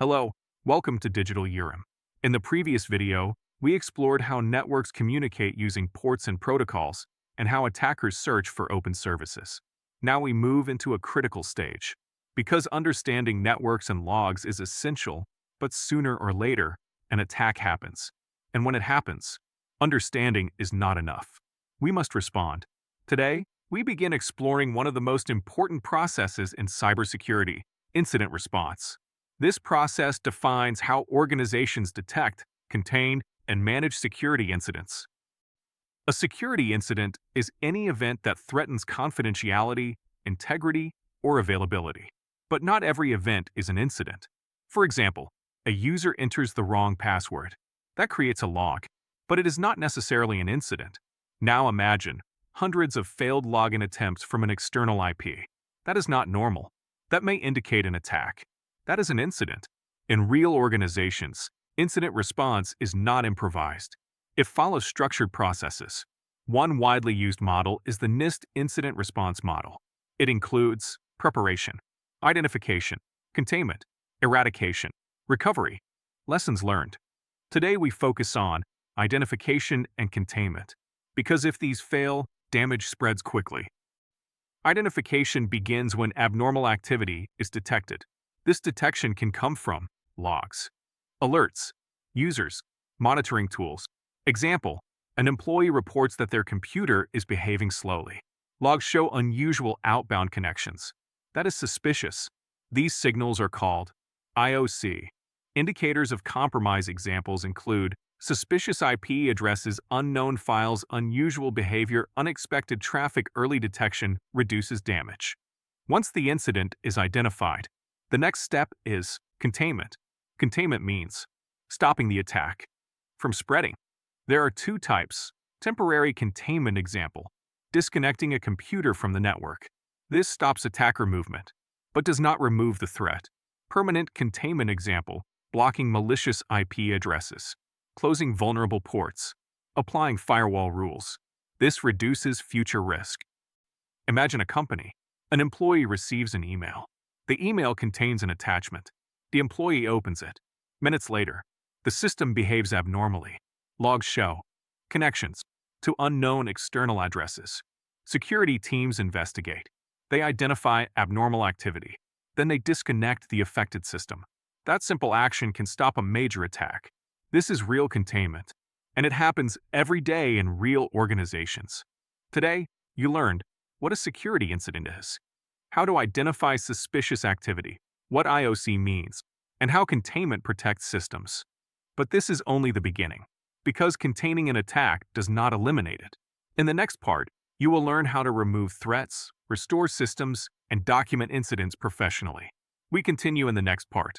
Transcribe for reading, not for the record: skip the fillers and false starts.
Hello, welcome to Digital Urim. In the previous video, we explored how networks communicate using ports and protocols, and how attackers search for open services. Now we move into a critical stage. Because understanding networks and logs is essential, but sooner or later, an attack happens. And when it happens, understanding is not enough. We must respond. Today, we begin exploring one of the most important processes in cybersecurity, incident response. This process defines how organizations detect, contain, and manage security incidents. A security incident is any event that threatens confidentiality, integrity, or availability. But not every event is an incident. For example, a user enters the wrong password. That creates a log, but it is not necessarily an incident. Now imagine hundreds of failed login attempts from an external IP. That is not normal. That may indicate an attack. That is an incident. In real organizations, incident response is not improvised. It follows structured processes. One widely used model is the NIST Incident Response model. It includes preparation, identification, containment, eradication, recovery, lessons learned. Today we focus on identification and containment, because if these fail, damage spreads quickly. Identification begins when abnormal activity is detected. This detection can come from logs, alerts, users, monitoring tools. Example, an employee reports that their computer is behaving slowly. Logs show unusual outbound connections. That is suspicious. These signals are called IOC. Indicators of compromise examples include suspicious IP addresses, unknown files, unusual behavior, unexpected traffic. Early detection reduces damage. Once the incident is identified, the next step is containment. Containment means stopping the attack from spreading. There are two types. Temporary containment example, disconnecting a computer from the network. This stops attacker movement, but does not remove the threat. Permanent containment example, blocking malicious IP addresses, closing vulnerable ports, applying firewall rules. This reduces future risk. Imagine a company. An employee receives an email. The email contains an attachment. The employee opens it. Minutes later, the system behaves abnormally. Logs show connections to unknown external addresses. Security teams investigate. They identify abnormal activity. Then they disconnect the affected system. That simple action can stop a major attack. This is real containment, and it happens every day in real organizations. Today, you learned what a security incident is, how to identify suspicious activity, what IOC means, and how containment protects systems. But this is only the beginning, because containing an attack does not eliminate it. In the next part, you will learn how to remove threats, restore systems, and document incidents professionally. We continue in the next part.